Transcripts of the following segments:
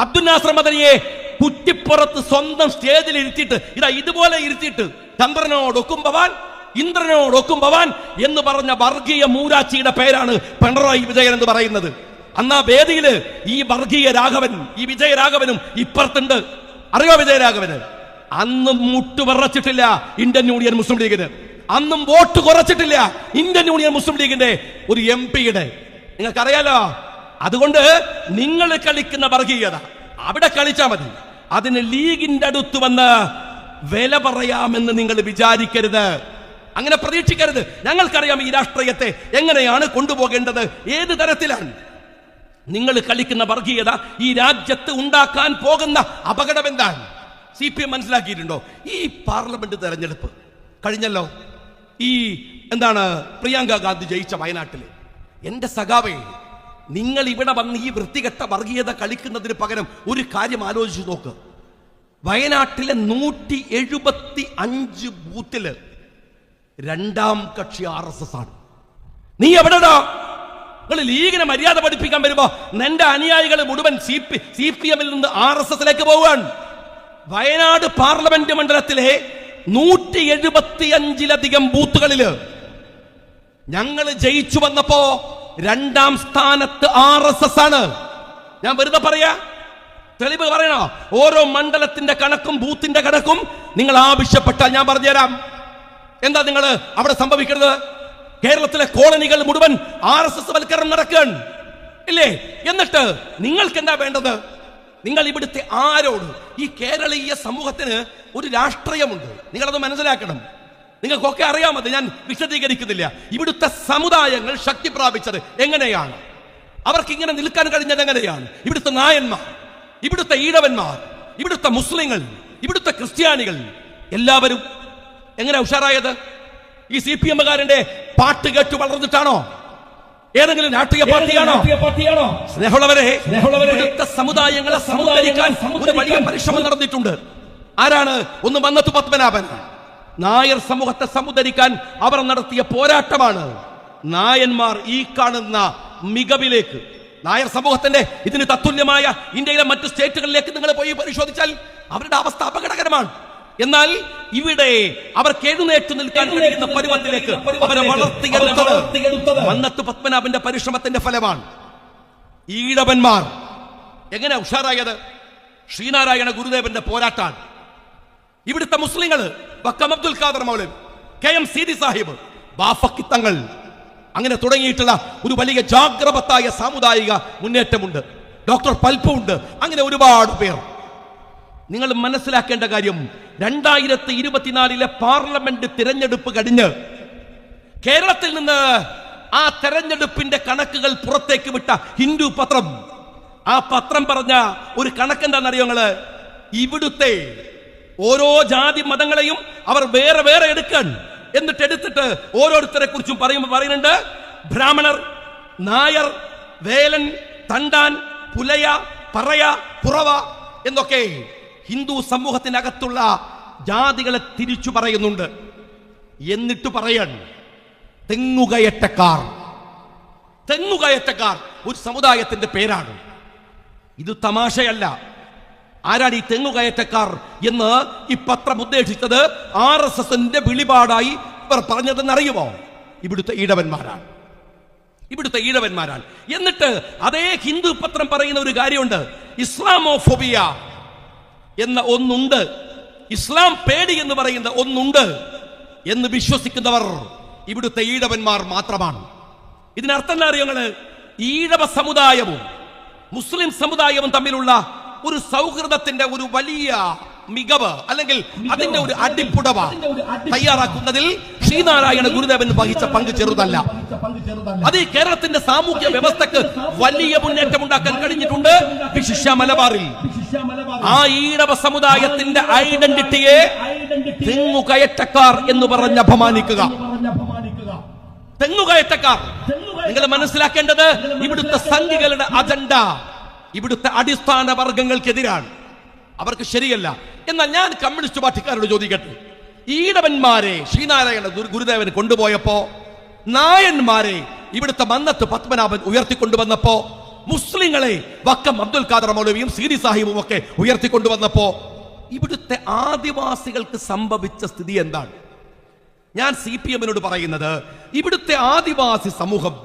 അബ്ദുൽ നാസർ മദനിയെ കുറ്റിപ്പുറത്ത് സ്വന്തം സ്റ്റേജിൽ ഇരുത്തിയിട്ട് ഇതുപോലെ ഇരുത്തിയിട്ട് ചന്ദ്രനോടൊക്കും ഭവാൻ, ഇന്ദ്രനോടൊക്കും ഭവാൻ എന്ന് പറഞ്ഞ വർഗീയ മൂരാച്ചിയുടെ പേരാണ് പിണറായി വിജയൻ എന്ന് പറയുന്നത്. അന്നാ വേദിയില് ഈ വർഗീയ രാഘവൻ, ഈ വിജയരാഘവനും ഇപ്പുറത്തുണ്ട്. അറിയോ വിജയരാഘവന്? അന്നും മുട്ടുപറച്ചിട്ടില്ല ഇന്ത്യൻ യൂണിയൻ മുസ്ലിം ലീഗിന്, അന്നും വോട്ട് കുറച്ചിട്ടില്ല ഇന്ത്യൻ യൂണിയൻ മുസ്ലിം ലീഗിന്റെ ഒരു MP-യുടെ. നിങ്ങൾക്കറിയാലോ. അതുകൊണ്ട് നിങ്ങൾ കളിക്കുന്ന വർഗീയത അവിടെ കളിച്ചാൽ മതി. അതിന് ലീഗിന്റെ അടുത്ത് വന്ന് വില പറയാമെന്ന് നിങ്ങൾ വിചാരിക്കരുത്, അങ്ങനെ പ്രതീക്ഷിക്കരുത്. ഞങ്ങൾക്കറിയാം ഈ രാഷ്ട്രീയത്തെ എങ്ങനെയാണ് കൊണ്ടുപോകേണ്ടത്, ഏത് തരത്തിലാണ്. നിങ്ങൾ കളിക്കുന്ന വർഗീയത ഈ രാജ്യത്ത് ഉണ്ടാക്കാൻ പോകുന്ന അപകടം എന്താണ് CPM മനസ്സിലാക്കിയിട്ടുണ്ടോ? ഈ പാർലമെന്റ് തെരഞ്ഞെടുപ്പ് കഴിഞ്ഞല്ലോ. ഈ പ്രിയങ്ക ഗാന്ധി ജയിച്ച വയനാട്ടില്. എന്റെ സഖാവേ, നിങ്ങൾ ഇവിടെ വന്ന് ഈ വൃത്തികെട്ട വർഗീയത കളിക്കുന്നതിന് പകരം ഒരു കാര്യം ആലോചിച്ചു നോക്ക്. വയനാട്ടിലെ 175 ബൂത്തില് രണ്ടാം കക്ഷി RSS ആണ്. നീ എവിടെടാ? നിങ്ങൾ ലീഗിനെ മര്യാദ പഠിപ്പിക്കാൻ വരുമ്പോ നിന്റെ അനുയായികൾ മുഴുവൻ CPM നിന്ന് RSSലേക്ക് പോവുകയാണ്. വയനാട് പാർലമെന്റ് മണ്ഡലത്തിലെ 175ലധികം ബൂത്തുകളില് ഞങ്ങൾ ജയിച്ചു വന്നപ്പോ രണ്ടാം സ്ഥാനത്ത് RSS ആണ്. ഞാൻ വെറുതെ പറയാ, തെളിവ് പറയണോ? ഓരോ മണ്ഡലത്തിന്റെ കണക്കും ബൂത്തിന്റെ കണക്കും നിങ്ങൾ ആവശ്യപ്പെട്ടാൽ ഞാൻ പറഞ്ഞുതരാം. എന്താ നിങ്ങൾ അവിടെ സംഭവിക്കുന്നത്? കേരളത്തിലെ കോളനികൾ മുഴുവൻ RSS വൽക്കരണം നടക്കുകയാണ് ഇല്ലേ? എന്നിട്ട് നിങ്ങൾക്ക് എന്താ വേണ്ടത്? നിങ്ങൾ ഇവിടുത്തെ ആരോട്? ഈ കേരളീയ സമൂഹത്തിന് ഒരു രാഷ്ട്രീയമുണ്ട്, നിങ്ങളത് മനസ്സിലാക്കണം. നിങ്ങൾക്കൊക്കെ അറിയാമത്, ഞാൻ വിശദീകരിക്കുന്നില്ല. ഇവിടുത്തെ സമുദായങ്ങൾ ശക്തി പ്രാപിച്ചത് എങ്ങനെയാണ്, അവർക്ക് ഇങ്ങനെ നിൽക്കാൻ കഴിഞ്ഞത് എങ്ങനെയാണ്? ഇവിടുത്തെ നായന്മാർ, ഇവിടുത്തെ ഈഴവന്മാർ, ഇവിടുത്തെ മുസ്ലിങ്ങൾ, ഇവിടുത്തെ ക്രിസ്ത്യാനികൾ എല്ലാവരും എങ്ങനെ ഉഷാറായത്? ഈ CPM-കാരന്റെ പാട്ട് കേട്ട് വളർന്നിട്ടാണോ? ഏതെങ്കിലും രാഷ്ട്രീയ പാർട്ടിയാണോ? സ്നേഹമുള്ളവരെ, ഇവിടുത്തെ സമുദായങ്ങളെ സമുദായിക്കാൻ ഒരു വലിയ പരിശ്രമം നടന്നിട്ടുണ്ട്. ആരാണ്? ഒന്ന് മന്നത്ത് പത്മനാഭൻ. നായർ സമൂഹത്തെ സമുദരിക്കാൻ അവർ നടത്തിയ പോരാട്ടമാണ് നായന്മാർ ഈ കാണുന്ന മികവിലേക്ക്, നായർ സമൂഹത്തിന്റെ ഇതിന് തത്തുല്യമായ ഇന്ത്യയിലെ മറ്റു സ്റ്റേറ്റുകളിലേക്ക് നിങ്ങൾ പോയി പരിശോധിച്ചാൽ അവരുടെ അവസ്ഥ അപകടകരമാണ്. എന്നാൽ ഇവിടെ അവർക്ക് എഴുന്നേറ്റ് നിൽക്കാൻ കഴിയുന്ന പരുവത്തിലേക്ക് അവരെ വളർത്തിയെടുത്തത് മന്നത്ത് പത്മനാഭന്റെ പരിശ്രമത്തിന്റെ ഫലമാണ്. ഈഴവന്മാർ എങ്ങനെ ഉഷാറായത്? ശ്രീനാരായണ ഗുരുദേവന്റെ പോരാട്ടാണ്. ഇവിടുത്തെ മുസ്ലിങ്ങൾ വക്കം അബ്ദുൽ ഖാദർ മൗലവി, KM സീതി സാഹിബ്, ബാഫക്കി തങ്ങൾ, അങ്ങനെ തുടങ്ങിയിട്ടുള്ള ഒരു വലിയ ജാഗ്രബത്തായ സാമുദായിക മുന്നേറ്റമുണ്ട്. ഡോക്ടർ പൽപ്പു ഉണ്ട്. അങ്ങനെ ഒരുപാട് പേർ. നിങ്ങൾ മനസ്സിലാക്കേണ്ട കാര്യം, 2024 പാർലമെന്റ് തിരഞ്ഞെടുപ്പ് കഴിഞ്ഞ് കേരളത്തിൽ നിന്ന് ആ തെരഞ്ഞെടുപ്പിന്റെ കണക്കുകൾ പുറത്തേക്ക് വിട്ട ഹിന്ദു പത്രം, ആ പത്രം പറഞ്ഞ ഒരു കണക്കെന്താണെന്നറിയോ നിങ്ങള്? ഇവിടുത്തെ ഓരോ ജാതി മതങ്ങളെയും അവർ വേറെ വേറെ എടുക്കാൻ, എന്നിട്ട് എടുത്തിട്ട് ഓരോരുത്തരെ കുറിച്ചും പറയുന്നുണ്ട്. ബ്രാഹ്മണർ, നായർ, വേലൻ, തണ്ടാൻ, പുലയ, പറയ, കുറവ എന്നൊക്കെ ഹിന്ദു സമൂഹത്തിനകത്തുള്ള ജാതികളെ തിരിച്ചു പറയുന്നുണ്ട്. എന്നിട്ട് പറയാൻ തെങ്ങുകയറ്റക്കാർ. തെങ്ങുകയറ്റക്കാർ ഒരു സമുദായത്തിന്റെ പേരാണ്. ഇത് തമാശയല്ല. ആരാണ് ഈ തെങ്ങുകയറ്റക്കാർ എന്ന് ഈ പത്രം ഉദ്ദേശിച്ചത്? RSSന്റെ വിളിപാടായി ഇവർ പറഞ്ഞതെന്നറിയുമോ? ഇവിടുത്തെ ഈഴവന്മാരാണ്, ഇവിടുത്തെ ഈഴവന്മാരാണ്. എന്നിട്ട് അതേ ഹിന്ദു പത്രം പറയുന്ന ഒരു കാര്യമുണ്ട്, ഇസ്ലാമോഫോബിയ എന്ന ഒന്നുണ്ട്, ഇസ്ലാം പേടി എന്ന് പറയുന്ന ഒന്നുണ്ട് എന്ന് വിശ്വസിക്കുന്നവർ ഇവിടുത്തെ ഈഴവന്മാർ മാത്രമാണ്. ഇതിനർത്ഥം എന്താ അറിയോ നിങ്ങള്? ഈഴവ സമുദായവും മുസ്ലിം സമുദായവും തമ്മിലുള്ള ഒരു സൗഹൃദത്തിന്റെ ഒരു വലിയ മികവ് അല്ലെങ്കിൽ അതിന്റെ ഒരു അടിപ്പുടവ തയ്യാറാക്കുന്നതിൽ ശ്രീനാരായണ ഗുരുദേവൻ വഹിച്ച പങ്ക് ചെറുതല്ല. അത് ഈ കേരളത്തിന്റെ സാമൂഹ്യ വ്യവസ്ഥക്ക് വലിയ മുന്നേറ്റം ഉണ്ടാക്കാൻ കഴിഞ്ഞിട്ടുണ്ട്. വിശിഷ്യ മലബാറിൽ ആ ഈഴവ സമുദായത്തിന്റെ ഐഡന്റിറ്റിയെ തെങ്ങുകയറ്റക്കാർ എന്ന് പറഞ്ഞ് അപമാനിക്കുക. തെങ്ങുകയറ്റക്കാർ, നിങ്ങൾ മനസ്സിലാക്കേണ്ടത് ഇവിടുത്തെ സംഘികളുടെ അജണ്ട ഇവിടുത്തെ അടിസ്ഥാന വർഗങ്ങൾക്കെതിരാണ്. അവർക്ക് ശരിയല്ല. എന്നാൽ ഞാൻ കമ്മ്യൂണിസ്റ്റ് പാർട്ടിക്കാരോട് ചോദിക്കട്ടെ, ഈഴവന്മാരെ ശ്രീനാരായണ ഗുരുദേവൻ കൊണ്ടുപോയപ്പോ, നായന്മാരെ ഇവിടുത്തെ മന്നത്ത് പത്മനാഭൻ ഉയർത്തിക്കൊണ്ടുവന്നപ്പോ, മുസ്ലിങ്ങളെ വക്കം അബ്ദുൽ ഖാദർ മൗലവിയും സീതി സാഹിബും ഒക്കെ ഉയർത്തിക്കൊണ്ടുവന്നപ്പോ ഇവിടുത്തെ ആദിവാസികൾക്ക് സംഭവിച്ച സ്ഥിതി എന്താണ്? ഞാൻ CPM-നോട് പറയുന്നത്, ഇവിടുത്തെ ആദിവാസി സമൂഹം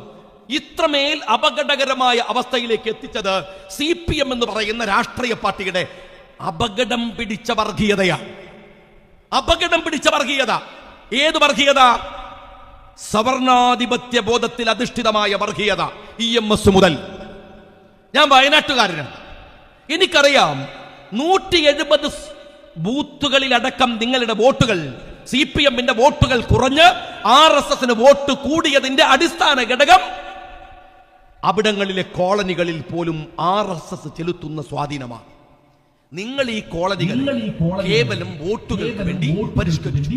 ഇത്രമേൽ അപകടകരമായ അവസ്ഥയിലേക്ക് എത്തിച്ചത് CPM എന്ന് പറയുന്ന രാഷ്ട്രീയ പാർട്ടിയുടെ അപകടം പിടിച്ച വർഗീയതയാണ്. അപകടം പിടിച്ച വർഗീയത. ഏത് വർഗീയത? സവർണാധിപത്യ ബോധത്തിൽ അധിഷ്ഠിതമായ വർഗീയത. EMS മുതൽ. ഞാൻ വയനാട്ടുകാരനാണ്. എനിക്കറിയാം 170 ബൂത്തുകളിലടക്കം നിങ്ങളുടെ വോട്ടുകൾ, CPM-ന്റെ വോട്ടുകൾ കുറഞ്ഞ് RSS-ന് വോട്ട് കൂടിയതിന്റെ അടിസ്ഥാന ഘടകം അവിടങ്ങളിലെ കോളനികളിൽ പോലും RSS ചെലുത്തുന്ന സ്വാധീനമാണ്. നിങ്ങൾ ഈ കോളനികൾ കേവലം വോട്ടുകൾക്ക് വേണ്ടി പരിഷ്കരിച്ചു.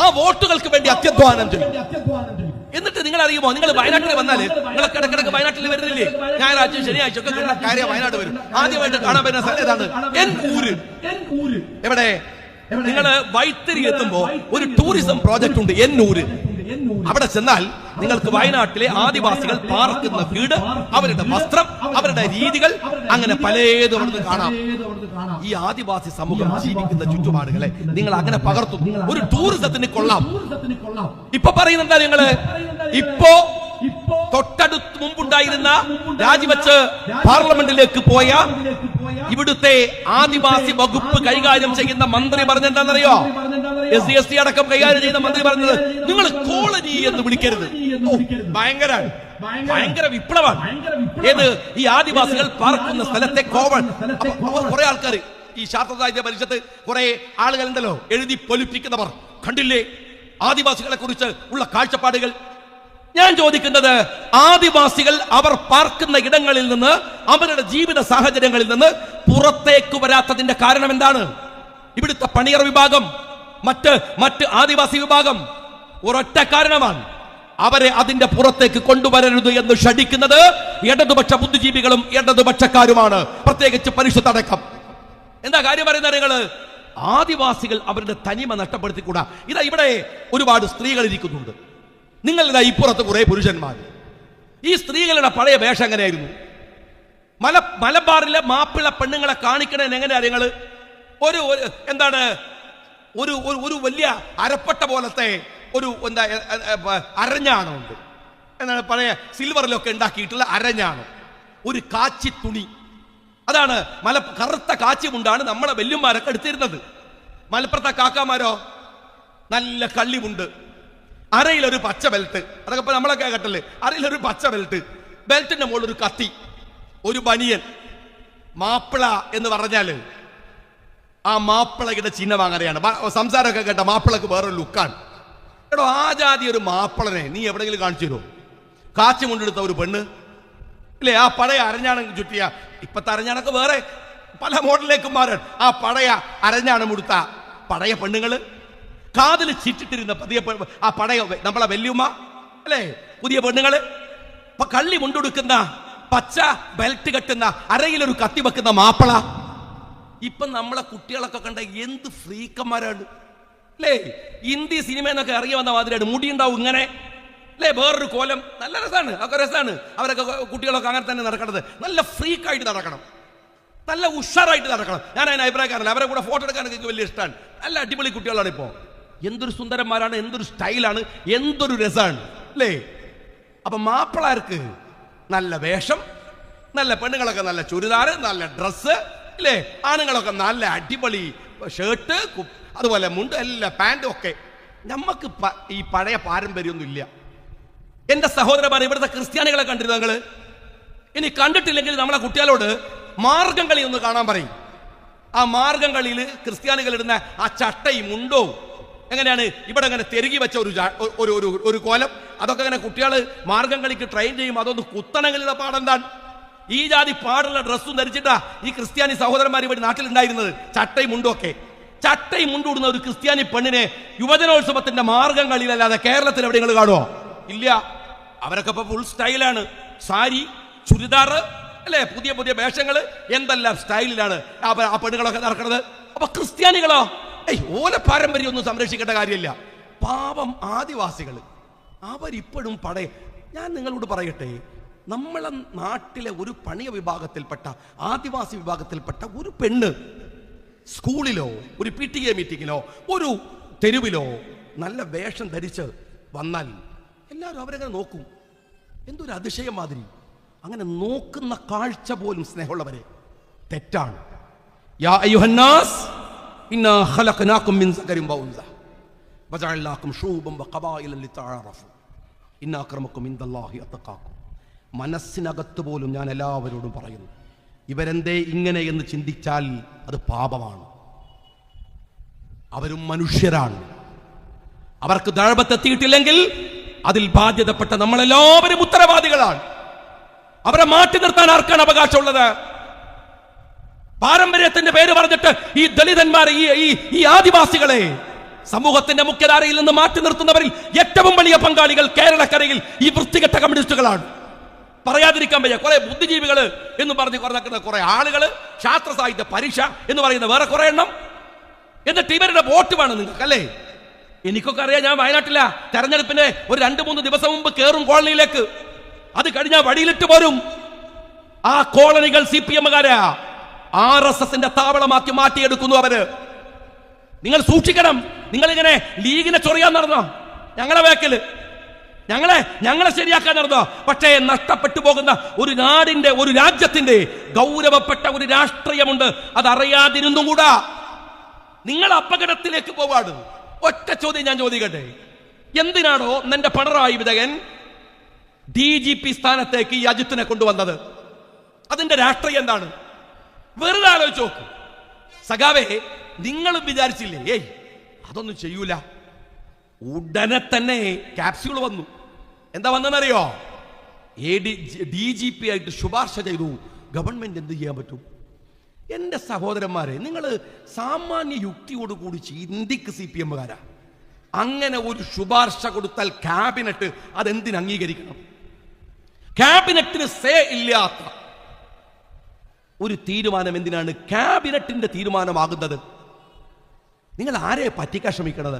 ആ വോട്ടുകൾക്ക് വേണ്ടി അത്യധ്വാനം ചെയ്യും. എന്നിട്ട് നിങ്ങൾ അറിയുമോ, നിങ്ങൾ വയനാട്ടിൽ വന്നാല്, നിങ്ങൾ കിടക്കിടക്ക് വയനാട്ടിൽ വരുന്നില്ലേ? ഞായറാഴ്ച ശനിയാഴ്ച ഒക്കെ കാര്യം വയനാട് വരും. ആദ്യമായിട്ട് കാണാൻ പറ്റുന്ന സ്ഥലം ഏതാണ്? എൻകൂര്. എവിടെ? നിങ്ങൾ വൈത്തിരി എത്തുമ്പോ ഒരു ടൂറിസം പ്രോജക്റ്റ് ഉണ്ട്, എന്നൂര്. അവിടെ ചെന്നാൽ നിങ്ങൾക്ക് വയനാട്ടിലെ ആദിവാസികൾ പാർക്കുന്ന വീട്, അവരുടെ വസ്ത്രം, അവരുടെ രീതികൾ, അങ്ങനെ പലതും അവിടുന്ന് കാണാം. ഈ ആദിവാസി സമൂഹം ജീവിക്കുന്ന ചുറ്റുപാടുകളെ നിങ്ങൾ അങ്ങനെ പകർത്തുന്നു. ഒരു ടൂറിസത്തിന് കൊള്ളാം. ഇപ്പൊ പറയുന്നെന്താ നിങ്ങള്? ഇപ്പോ തൊട്ടടുത്ത് മുമ്പുണ്ടായിരുന്ന രാജിവെച്ച് പാർലമെന്റിലേക്ക് പോയ ഇവിടുത്തെ ആദിവാസി വകുപ്പ് കൈകാര്യം ചെയ്യുന്ന മന്ത്രി പറഞ്ഞെന്താണെന്നറിയോ? SC അടക്കം കൈകാര്യം ചെയ്യുന്ന മന്ത്രി പറഞ്ഞത്, നിങ്ങൾ കോളനി എന്ന് വിളിക്കരുത്. ഭയങ്കര വിപ്ലവമാണ്. ഏത്? ഈ ആദിവാസികൾ പാർക്കുന്ന സ്ഥലത്തെ കുറെ ആൾക്കാർ, ഈ ശാസ്ത്ര സാഹിത്യ പരിഷത്ത് കുറെ ആളുകളുണ്ടല്ലോ എഴുതി പൊലിപ്പിക്കുന്നവർ, കണ്ടില്ലേ ആദിവാസികളെ കുറിച്ച് ഉള്ള കാഴ്ചപ്പാടുകൾ? ഞാൻ ചോദിക്കുന്നത്, ആദിവാസികൾ അവർ പാർക്കുന്ന ഇടങ്ങളിൽ നിന്ന്, അവരുടെ ജീവിത സാഹചര്യങ്ങളിൽ നിന്ന് പുറത്തേക്ക് വരാത്തതിന്റെ കാരണം എന്താണ്? ഇവിടുത്തെ പണിയർ വിഭാഗം, മറ്റ് ആദിവാസി വിഭാഗം ഒരൊറ്റ കാരണമാണ്. അവരെ അതിന്റെ പുറത്തേക്ക് കൊണ്ടുവരരുത് എന്ന് ഷടിക്കുന്നത് ഇടതുപക്ഷ ബുദ്ധിജീവികളും ഇടതുപക്ഷക്കാരുമാണ്, പ്രത്യേകിച്ച് പരിഷത്തടക്കം. എന്താ കാര്യം പറയുന്നത് നിങ്ങള്? ആദിവാസികൾ അവരുടെ തനിമ നഷ്ടപ്പെടുത്തിക്കൂടാ. ഇവിടെ ഒരുപാട് സ്ത്രീകൾ ഇരിക്കുന്നുണ്ട്. നിങ്ങളിതാ ഇപ്പുറത്ത് കുറെ പുരുഷന്മാർ. ഈ സ്ത്രീകളുടെ പഴയ വേഷം എങ്ങനെയായിരുന്നു? മലബാറിലെ മാപ്പിള പെണ്ണുങ്ങളെ കാണിക്കണേന്ന് എങ്ങനെയാ നിങ്ങൾ? എന്താണ് ഒരു വലിയ അരപ്പട്ട പോലത്തെ ഒരു അരഞ്ഞാണുണ്ട്. എന്താണ് പഴയ സിൽവറിലൊക്കെ ഉണ്ടാക്കിയിട്ടുള്ള അരഞ്ഞാണ്, ഒരു കാച്ചി തുണി. അതാണ് കറുത്ത കാച്ചിമുണ്ടാണ് നമ്മളെ വല്യന്മാരൊക്കെ എടുത്തിരുന്നത്. മലപ്പുറത്തെ കാക്കാമാരോ നല്ല കള്ളിമുണ്ട്, അരയിലൊരു പച്ച ബെൽറ്റ്. അതൊക്കെ ഇപ്പൊ നമ്മളൊക്കെ കേട്ടല്ലേ? അരയിലൊരു പച്ച ബെൽറ്റ്, ബെൽറ്റിന്റെ മുകളിൽ ഒരു കത്തി, ഒരു ബനിയൻ. മാപ്പിള എന്ന് പറഞ്ഞാല് ആ മാപ്പിളയുടെ ചിഹ്നം അങ്ങനെയാണ്. സംസാരമൊക്കെ കേട്ട മാപ്പിളക്ക് വേറൊരു ലുക്കാണ്. എടോ, ആ ജാതി ഒരു മാപ്പിളനെ നീ എവിടെയെങ്കിലും കാണിച്ചു തരുമോ? കാച്ചി കൊണ്ടെടുത്ത ഒരു പെണ്ണ് ഇല്ലേ? ആ പഴയ അരഞ്ഞാണം ചുറ്റിയ, ഇപ്പത്തെ അരഞ്ഞാണൊക്കെ വേറെ പല മോഡലിലേക്കും മാറാൻ. ആ പഴയ അരഞ്ഞാണം ഉടുത്ത പഴയ പെണ്ണുങ്ങള്, കാതിൽ ചീറ്റിട്ടിരുന്ന ആ പഴയ നമ്മളെ വല്യമ്മ അല്ലേ, പുതിയ പെണ്ണുങ്ങള്, കള്ളി മുണ്ടെടുക്കുന്ന, പച്ച ബെൽറ്റ് കെട്ടുന്ന, അരയിലൊരു കത്തി വെക്കുന്ന മാപ്പിള. ഇപ്പൊ നമ്മളെ കുട്ടികളൊക്കെ കണ്ട എന്ത് ഫ്രീക്കന്മാരാണ് അല്ലേ? ഹിന്ദി സിനിമയെന്നൊക്കെ ഇറങ്ങി വന്ന മാതിരിയാണ്. മുടി ഉണ്ടാവും ഇങ്ങനെ അല്ലേ, വേറൊരു കോലം. നല്ല രസമാണ്, ഒക്കെ രസമാണ്. അവരൊക്കെ കുട്ടികളൊക്കെ അങ്ങനെ തന്നെ നടക്കണത്. നല്ല ഫ്രീക്കായിട്ട് നടക്കണം, നല്ല ഉഷാറായിട്ട് നടക്കണം. ഞാൻ അതിന് അഭിപ്രായക്കാരല്ല. അവരെ കൂടെ ഫോട്ടോ എടുക്കാനൊക്കെ എനിക്ക് വലിയ ഇഷ്ടമാണ്. നല്ല അടിപൊളി കുട്ടികളാണ് ഇപ്പോൾ. എന്തൊരു സുന്ദരന്മാരാണ്, എന്തൊരു സ്റ്റൈലാണ്, എന്തൊരു രസമാണ് അല്ലേ? അപ്പൊ മാപ്പിളാർക്ക് നല്ല വേഷം, നല്ല പെണ്ണുങ്ങളൊക്കെ നല്ല ചുരിദാറ്, നല്ല ഡ്രസ്സ് അല്ലേ? ആണുങ്ങളൊക്കെ നല്ല അടിപൊളി ഷർട്ട്, അതുപോലെ മുണ്ട്, എല്ലാ പാൻറ്റും ഒക്കെ. നമുക്ക് ഈ പഴയ പാരമ്പര്യമൊന്നും ഇല്ല. എന്റെ സഹോദരന്മാർ, ഇവിടുത്തെ ക്രിസ്ത്യാനികളെ കണ്ടിരുന്നു നിങ്ങള്? ഇനി കണ്ടിട്ടില്ലെങ്കിൽ നമ്മളെ കുട്ടികളോട് മാർഗം കളി ഒന്ന് കാണാൻ പറയും. ആ മാർഗം കളിയിൽ ക്രിസ്ത്യാനികൾ ഇടുന്ന ആ ചട്ടയും മുണ്ടോ എങ്ങനെയാണ്? ഇവിടെ അങ്ങനെ തെരുകി വെച്ച ഒരു കോലം. അതൊക്കെ അങ്ങനെ കുട്ടികൾ മാർഗം കളിക്ക് ട്രെയിൻ ചെയ്യും. അതൊന്ന് കുത്തണങ്ങളുടെ പാടെന്താണ്? ഈ ജാതി പാടുള്ള ഡ്രസ്സും ധരിച്ചിട്ടാ ഈ ക്രിസ്ത്യാനി സഹോദരന്മാർ ഇവിടെ നാട്ടിലുണ്ടായിരുന്നത്. ചട്ടയും മുണ്ടും ഒക്കെ. ചട്ടയും മുണ്ടുടുന്ന ഒരു ക്രിസ്ത്യാനി പെണ്ണിനെ യുവജനോത്സവത്തിന്റെ മാർഗം കളിയിലല്ലാതെ കേരളത്തിൽ എവിടെ നിങ്ങൾ കാണുമോ? ഇല്ല. അവരൊക്കെ ഇപ്പൊ ഫുൾ സ്റ്റൈലാണ്. സാരി, ചുരിദാറ് അല്ലെ, പുതിയ പുതിയ വേഷങ്ങള്, എന്തെല്ലാം സ്റ്റൈലിലാണ് ആ പെണ്ണുങ്ങളൊക്കെ നടക്കുന്നത്. അപ്പൊ ക്രിസ്ത്യാനികളോ ഓല പാരമ്പര്യം ഒന്നും സംരക്ഷിക്കേണ്ട കാര്യമില്ല. പാവം ആദിവാസികൾ അവരിപ്പോഴും ഞാൻ നിങ്ങളോട് പറയട്ടെ, നമ്മളെ നാട്ടിലെ ഒരു പണിയ വിഭാഗത്തിൽപ്പെട്ട ആദിവാസി വിഭാഗത്തിൽപ്പെട്ട ഒരു പെണ്ണ് സ്കൂളിലോ ഒരു PTA മീറ്റിങ്ങിലോ ഒരു തെരുവിലോ നല്ല വേഷം ധരിച്ച് വന്നാൽ എല്ലാവരും അവരങ്ങനെ നോക്കും. എന്തൊരു അതിശയം മാതിരി. അങ്ങനെ നോക്കുന്ന കാഴ്ച പോലും സ്നേഹമുള്ളവരെ തെറ്റാണ്. യാ അയ്യുഹന്നാസ് ഇന്നാ ഖലഖനാകും മിൻ സകരിൻ വഉൻസ വജഅൽനാകും ശൂബൻ വഖബായില ലിതഅറഫു ഇന്ന അക്രമക്കും ഇൻദല്ലാഹി അത്ഖാകും. മനസ്സിനകത്ത് പോലും ഞാൻ എല്ലാവരോടും പറയുന്നു, ഇവരെന്തേ ഇങ്ങനെ എന്ന് ചിന്തിച്ചാൽ അത് പാപമാണ്. അവരും മനുഷ്യരാണ്. അവർക്ക് ദഅവത്തെത്തിയിട്ടില്ലെങ്കിൽ അതിൽ ബാധ്യതപ്പെട്ട നമ്മളെല്ലാവരും ഉത്തരവാദികളാണ്. അവരെ മാറ്റി നിർത്താൻ ആർക്കാണ് അവകാശമുള്ളത്? പാരമ്പര്യത്തിന്റെ പേര് പറഞ്ഞിട്ട് ഈ ദളിതന്മാരെ, ഈ ആദിവാസികളെ സമൂഹത്തിന്റെ മുഖ്യധാരയിൽ നിന്ന് മാറ്റി നിർത്തുന്നവരിൽ ഏറ്റവും വലിയ പങ്കാളികൾ കേരളക്കരയിൽ ഈ വൃത്തികെട്ട കമ്മ്യൂണിസ്റ്റുകളാണ്. പറയാതിരിക്കാൻ വയ്യ. കുറെ ബുദ്ധിജീവികൾ എന്ന് പറഞ്ഞ് കുറെ ആളുകൾ, ശാസ്ത്ര സാഹിത്യ പരീക്ഷ എന്ന് പറയുന്ന വേറെ കുറെ എണ്ണം, എന്നിട്ട് ഇവരുടെ വോട്ട് വേണം നിങ്ങൾക്ക് അല്ലേ? എനിക്കൊക്കെ അറിയാം, ഞാൻ വയനാട്ടില തെരഞ്ഞെടുപ്പിന് ഒരു 2-3 ദിവസം മുമ്പ് കയറും കോളനിയിലേക്ക്. അത് കഴിഞ്ഞാൽ വഴിയിലിട്ട് പോരും. ആ കോളനികൾ CPM-കാരാ RSSന്റെ താവളമാക്കി മാറ്റിയെടുക്കുന്നു അവര്. നിങ്ങൾ സൂക്ഷിക്കണം. നിങ്ങളിങ്ങനെ ലീഗിനെ ചൊറിയാൻ നടന്നോ? ഞങ്ങളെ വേക്കല് ഞങ്ങളെ ശരിയാക്കാൻ നടന്നോ? പക്ഷേ നഷ്ടപ്പെട്ടു പോകുന്ന ഒരു നാടിന്റെ, ഒരു രാജ്യത്തിന്റെ ഗൗരവപ്പെട്ട ഒരു രാഷ്ട്രീയമുണ്ട്. അതറിയാതിരുന്നും കൂടാ നിങ്ങൾ അപകടത്തിലേക്ക് പോവാണ്. ഒറ്റ ചോദ്യം ഞാൻ ചോദിക്കട്ടെ, എന്തിനാണോ നിന്റെ പിണറായി വിജയൻ DGP സ്ഥാനത്തേക്ക് ഈ അജിത്തിനെ കൊണ്ടുവന്നത്? അതിന്റെ രാഷ്ട്രീയം എന്താണ്? വെറുതെ ആലോചിച്ച് നോക്ക് സഖാവേ. നിങ്ങളും വിചാരിച്ചില്ലേ ഏയ് അതൊന്നും ചെയ്യൂല? ഉടനെ തന്നെ ക്യാപ്സ്യൂൾ വന്നു. എന്താ വന്നെന്നറിയോ? DGP ആയിട്ട് ശുപാർശ ചെയ്തു. ഗവൺമെന്റ് എന്ത് ചെയ്യാൻ പറ്റും? എന്റെ സഹോദരന്മാരെ, നിങ്ങൾ സാമാന്യ യുക്തിയോടുകൂടി ചിന്തിക്ക്. CPM-കാരാ അങ്ങനെ ഒരു ശുപാർശ കൊടുത്താൽ ക്യാബിനറ്റ് അതെന്തിന് അംഗീകരിക്കണം? ക്യാബിനറ്റിന് സേ ഇല്ലാത്ത ഒരു തീരുമാനം എന്തിനാണ് ക്യാബിനറ്റിന്റെ തീരുമാനമാകുന്നത്? നിങ്ങൾ ആരെ പറ്റിക്കാൻ ശ്രമിക്കണത്?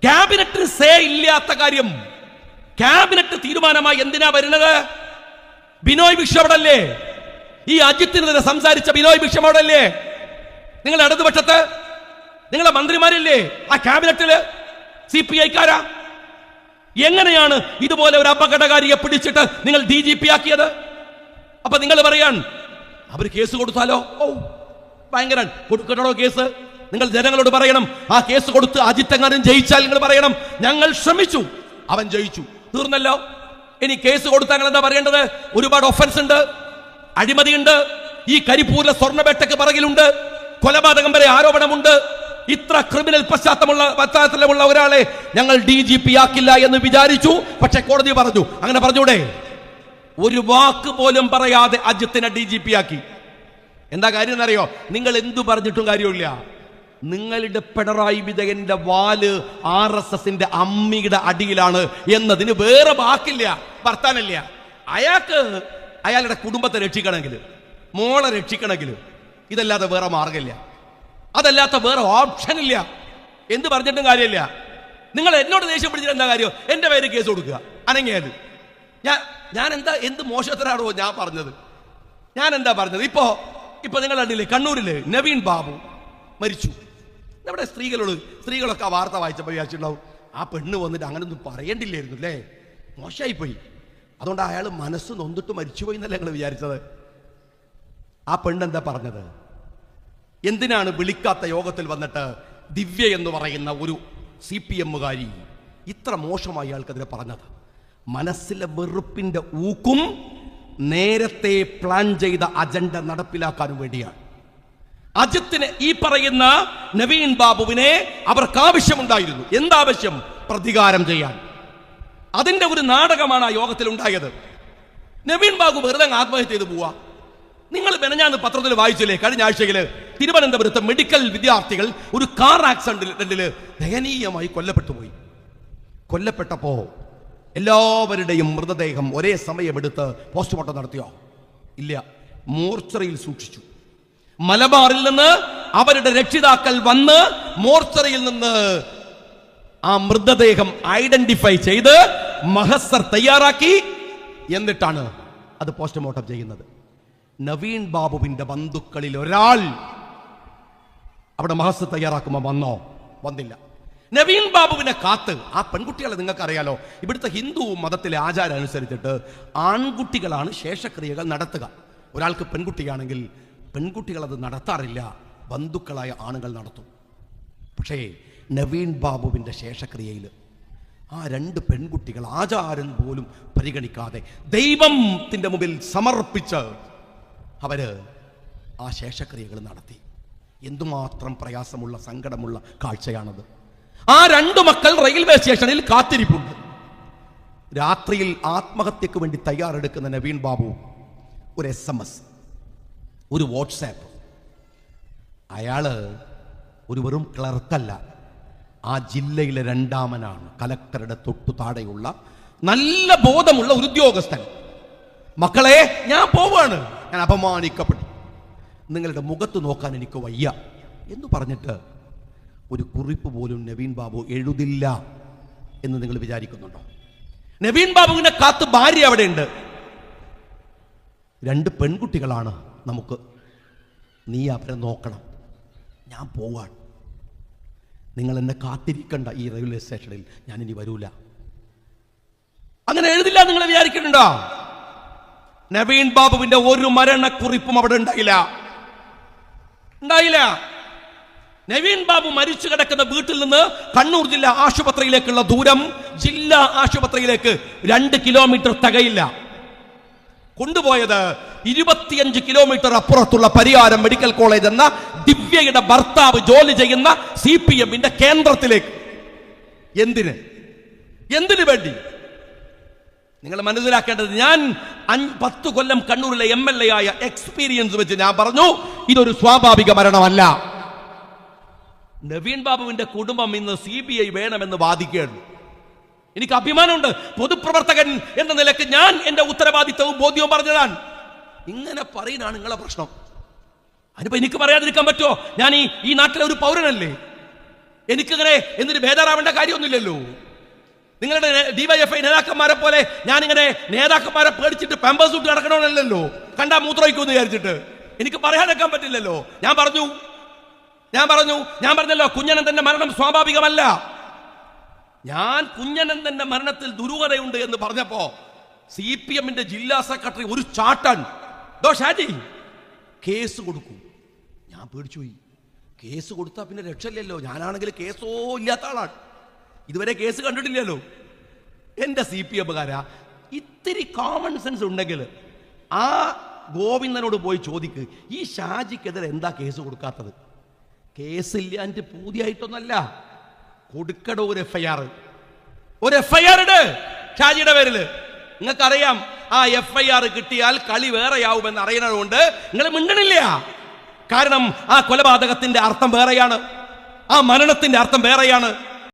ക്യാബിനറ്റിന് സേ ഇല്ലാത്ത കാര്യം ക്യാബിനറ്റ് തീരുമാനമായി എന്തിനാ വരുന്നത്? ബിനോയ് വിശ്വം അവിടല്ലേ? ഈ അജിത്തിനെതിരെ സംസാരിച്ച ബിനോയ് വിശ്വം അവിടല്ലേ? നിങ്ങൾ ഇടതുപക്ഷത്ത് നിങ്ങളെ മന്ത്രിമാരില്ലേ ആ ക്യാബിനറ്റില്? CPI-ക്കാരാ? എങ്ങനെയാണ് ഇതുപോലെ ഒരു അപകടകാരിയെ പിടിച്ചിട്ട് നിങ്ങൾ DGP ആക്കിയത്? അപ്പൊ നിങ്ങൾ പറയാൻ അവർ കേസ് കൊടുത്താലോ? ഓ ഭയങ്കര കൊടുക്കണോ കേസ്? നിങ്ങൾ ജനങ്ങളോട് പറയണം, ആ കേസ് കൊടുത്ത് അജിത്തെങ്ങാനും ജയിച്ചാൽ നിങ്ങൾ പറയണം ഞങ്ങൾ ശ്രമിച്ചു, അവൻ ജയിച്ചു, തീർന്നല്ലോ. ഇനി കേസ് കൊടുത്താൽ നിങ്ങൾ എന്താ പറയേണ്ടത്? ഒരുപാട് ഒഫൻസ് ഉണ്ട്, അഴിമതിയുണ്ട്, ഈ കരിപ്പൂരിലെ സ്വർണ്ണവേട്ടയ്ക്ക് പിറകിലുണ്ട്, കൊലപാതകം വരെ ആരോപണമുണ്ട്. ഇത്ര ക്രിമിനൽ പശ്ചാത്തലമുള്ള ഒരാളെ ഞങ്ങൾ DGP ആക്കില്ല എന്ന് വിചാരിച്ചു. പക്ഷെ കോടതി പറഞ്ഞു അങ്ങനെ പറഞ്ഞൂടെ? ഒരു വാക്ക് പോലും പറയാതെ അജിത്തിനെ DGP ആക്കി. എന്താ കാര്യം എന്നറിയോ? നിങ്ങൾ എന്തു പറഞ്ഞിട്ടും കാര്യമില്ല. നിങ്ങളുടെ പിണറായി വിജയന്റെ വാല് RSSന്റെ അമ്മിയുടെ അടിയിലാണ് എന്നതിന് വേറെ വാക്കില്ല, വർത്താനില്ല. അയാളുടെ കുടുംബത്തെ രക്ഷിക്കണമെങ്കിൽ, മോളെ രക്ഷിക്കണമെങ്കിൽ ഇതല്ലാതെ വേറെ മാർഗമില്ല. അതല്ലാത്ത വേറെ ഓപ്ഷൻ ഇല്ല. എന്ത് പറഞ്ഞിട്ടും കാര്യമില്ല. നിങ്ങൾ എന്നോട് ദേഷ്യം പിടിച്ചിട്ട് എന്താ കാര്യം? എന്റെ പേര് കേസ് കൊടുക്കുക അനങ്ങിയത്. ഞാൻ എന്ത് മോശത്തിനാണോ ഞാൻ പറഞ്ഞത്? ഞാൻ എന്താ പറഞ്ഞത്? ഇപ്പൊ നിങ്ങൾ കണ്ടില്ലേ, കണ്ണൂരില് നവീൻ ബാബു മരിച്ചു. നമ്മുടെ സ്ത്രീകളൊക്കെ ആ വാർത്ത വായിച്ചപ്പോൾ വിചാരിച്ചിട്ടുണ്ടാവും ആ പെണ്ണ് വന്നിട്ട് അങ്ങനെ ഒന്നും പറയേണ്ടില്ലായിരുന്നു അല്ലേ, മോശമായിപ്പോയി, അതുകൊണ്ട് അയാൾ മനസ്സ് നൊന്നിട്ട് മരിച്ചുപോയി എന്നല്ലേ നിങ്ങൾ വിചാരിച്ചത്? ആ പെണ്ണെന്താ പറഞ്ഞത്? എന്തിനാണ് വിളിക്കാത്ത യോഗത്തിൽ വന്നിട്ട് ദിവ്യ എന്ന് പറയുന്ന ഒരു CPM-കാരി ഇത്ര മോശമായി അയാൾക്കെതിരെ പറഞ്ഞത്? മനസ്സിലെ വെറുപ്പിന്റെ ഊക്കും നേരത്തെ പ്ലാൻ ചെയ്ത അജണ്ട നടപ്പിലാക്കാനും വേണ്ടിയാണ്. അജിത്തിന്, ഈ പറയുന്ന നവീൻ ബാബുവിനെ അവർക്ക് ആവശ്യമുണ്ടായിരുന്നു. എന്താവശ്യം? പ്രതികാരം ചെയ്യാൻ. അതിന്റെ ഒരു നാടകമാണ് ആ യോഗത്തിൽ ഉണ്ടായത്. നവീൻ ബാബു വെറുതെ ആത്മഹത്യ ചെയ്ത് പോവാ. നിങ്ങൾ മെനഞ്ഞാന്ന് പത്രത്തിൽ വായിച്ചില്ലേ, കഴിഞ്ഞ ആഴ്ചയിൽ തിരുവനന്തപുരത്ത് മെഡിക്കൽ വിദ്യാർത്ഥികൾ ഒരു കാർ ആക്സിഡന്റിൽ ദയനീയമായി കൊല്ലപ്പെട്ടുപോയി. കൊല്ലപ്പെട്ടപ്പോ എല്ലാവരുടെയും മൃതദേഹം ഒരേ സമയമെടുത്ത് പോസ്റ്റ്മോർട്ടം നടത്തിയോ? ഇല്ല, മോർച്ചറിയിൽ സൂക്ഷിച്ചു. മലബാറിൽ നിന്ന് അവരുടെ രക്ഷിതാക്കൾ വന്ന് മോർച്ചറിയിൽ നിന്ന് ആ മൃതദേഹം ഐഡന്റിഫൈ ചെയ്ത് മഹസർ തയ്യാറാക്കി. എന്നിട്ടാണ് അത് പോസ്റ്റ്മോർട്ടം ചെയ്യുന്നത്. നവീൻ ബാബുവിന്റെ ബന്ധുക്കളിൽ ഒരാൾ അവിടെ മഹസ് തയ്യാറാക്കുമ്പോൾ വന്നോ? വന്നില്ല. നവീൻ ബാബുവിനെ കാത്ത് ആ പെൺകുട്ടികളെ നിങ്ങൾക്കറിയാലോ, ഇവിടുത്തെ ഹിന്ദു മതത്തിലെ ആചാരം അനുസരിച്ചിട്ട് ആൺകുട്ടികളാണ് ശേഷക്രിയകൾ നടത്തുക. ഒരാൾക്ക് പെൺകുട്ടിയാണെങ്കിൽ പെൺകുട്ടികൾ അത് നടത്താറില്ല, ബന്ധുക്കളായ ആണുങ്ങൾ നടത്തും. പക്ഷേ നവീൻ ബാബുവിൻ്റെ ശേഷക്രിയയിൽ ആ 2 പെൺകുട്ടികൾ ആചാരം പോലും പരിഗണിക്കാതെ ദൈവത്തിൻ്റെ മുമ്പിൽ സമർപ്പിച്ച് അവര് ആ ശേഷക്രിയകൾ നടത്തി. എന്തുമാത്രം പ്രയാസമുള്ള സങ്കടമുള്ള കാഴ്ചയാണത്. ആ 2 മക്കൾ റെയിൽവേ സ്റ്റേഷനിൽ കാത്തിരിപ്പുണ്ട്. രാത്രിയിൽ ആത്മഹത്യക്ക് വേണ്ടി തയ്യാറെടുക്കുന്ന നവീൻ ബാബു ഒരു SMS, ഒരു വാട്സാപ്പ്. അയാള് ഒരു വെറും ക്ലർക്കല്ല, ആ ജില്ലയിലെ 2ാമനാണ്. കലക്ടറുടെ തൊട്ടു താഴെയുള്ള നല്ല ബോധമുള്ള ഒരു ഉദ്യോഗസ്ഥൻ. മക്കളെ, ഞാൻ പോവാണ്, ഞാൻ അപമാനിക്കപ്പെട്ടു, നിങ്ങളുടെ മുഖത്ത് നോക്കാൻ എനിക്ക് വയ്യ എന്ന് പറഞ്ഞിട്ട് ഒരു കുറിപ്പ് പോലും നവീൻ ബാബു എഴുതില്ല എന്ന് നിങ്ങൾ വിചാരിക്കുന്നുണ്ടോ? നവീൻ ബാബുവിനെ കാത്ത് ഭാര്യ അവിടെയുണ്ട്. 2 പെൺകുട്ടികളാണ് നമുക്ക്. നീ അവരെ നോക്കണം, ഞാൻ പോവാണ്, നിങ്ങൾ എന്നെ കാത്തിരിക്കണ്ട ഈ റെയിൽവേ സ്റ്റേഷനിൽ, ഞാൻ ഇനി വരൂല. അങ്ങനെ എഴുതില്ല നിങ്ങൾ വിചാരിക്കുന്നുണ്ടോ? നവീൻ ബാബുവിന്റെ ഒരു മരണക്കുറിപ്പും അവിടെ ഉണ്ടായില്ല. നവീൻ ബാബു മരിച്ചു കിടക്കുന്ന വീട്ടിൽ നിന്ന് കണ്ണൂർ ജില്ലാ ആശുപത്രിയിലേക്കുള്ള ദൂരം ജില്ലാ ആശുപത്രിയിലേക്ക് 2 കിലോമീറ്റർ തികയില്ല. കൊണ്ടുപോയത് 25 കിലോമീറ്റർ അപ്പുറത്തുള്ള പരിയാരം മെഡിക്കൽ കോളേജ് എന്ന ദിവ്യയുടെ ഭർത്താവ് ജോലി ചെയ്യുന്ന CPM-ന്റെ കേന്ദ്രത്തിലേക്ക്. എന്തിനു വേണ്ടി? നിങ്ങൾ മനസ്സിലാക്കേണ്ടത്, ഞാൻ 10 കൊല്ലം കണ്ണൂരിലെ MLA ആയ എക്സ്പീരിയൻസ് വെച്ച് ഞാൻ പറഞ്ഞു, ഇതൊരു സ്വാഭാവിക മരണമല്ല. നവീൻ ബാബുവിന്റെ കുടുംബം ഇന്ന് CBI വേണമെന്ന് വാദിക്കുകയാണ്. എനിക്ക് അഭിമാനമുണ്ട്, പൊതുപ്രവർത്തകൻ എന്ന നിലയ്ക്ക് ഞാൻ എന്റെ ഉത്തരവാദിത്തവും ബോധ്യവും പറഞ്ഞതാണ്. ഇങ്ങനെ പറയുന്നതാണ് നിങ്ങളെ പ്രശ്നം. അതിനിപ്പോ എനിക്ക് പറയാതിരിക്കാൻ പറ്റുമോ? ഞാൻ ഈ നാട്ടിലെ ഒരു പൗരനല്ലേ, എനിക്കിങ്ങനെ എന്നിട്ട് ബേജാറാവേണ്ട കാര്യമൊന്നുമില്ലല്ലോ. നിങ്ങളുടെ DYFI നേതാക്കന്മാരെ പോലെ ഞാനിങ്ങനെ നേതാക്കന്മാരെ പേടിച്ചിട്ട് പാമ്പേഴ്സ് ഇട്ട് നടക്കണമെന്നല്ലോ, കണ്ടാ മൂത്രമൊഴിക്കുമെന്ന് വിചാരിച്ചിട്ട് എനിക്ക് പറയാതിരിക്കാൻ പറ്റില്ലല്ലോ. ഞാൻ പറഞ്ഞല്ലോ, കുഞ്ഞനന്തന്റെ മരണം സ്വാഭാവികമല്ല. ഞാൻ കുഞ്ഞനന്തന്റെ മരണത്തിൽ ദുരൂഹതയുണ്ട് എന്ന് പറഞ്ഞപ്പോ CPM-ന്റെ ജില്ലാ സെക്രട്ടറി ഒരു ചാട്ടൻ, ഷാജി കേസ് കൊടുക്കും. ഞാൻ പേടിച്ചുപോയി. കേസ് കൊടുത്താൽ പിന്നെ രക്ഷയില്ലല്ലോ. ഞാനാണെങ്കിൽ കേസോ ഇല്ലാത്ത ആളാണ്, ഇതുവരെ കേസ് കണ്ടിട്ടില്ലല്ലോ. എന്റെ CPM-കാരാ, ഇത്തിരി കോമൺ സെൻസ് ഉണ്ടെങ്കിൽ ആ ഗോവിന്ദനോട് പോയി ചോദിക്ക്, ഈ ഷാജിക്കെതിരെ എന്താ കേസ് കൊടുക്കാത്തത്? കേസില്ലാണ്ട് പൂതിയായിട്ടൊന്നല്ല, കൊടുക്കട ഒരു FIR ഇട് ഷാജിയുടെ പേരിൽ. നിങ്ങൾക്കറിയാം, ആ FIR കിട്ടിയാൽ കളി വേറെയാവുമെന്ന് അറിയണതുകൊണ്ട് നിങ്ങൾ മിണ്ടണില്ല. കാരണം ആ കൊലപാതകത്തിന്റെ അർത്ഥം വേറെയാണ്, ആ മരണത്തിന്റെ അർത്ഥം വേറെയാണ്.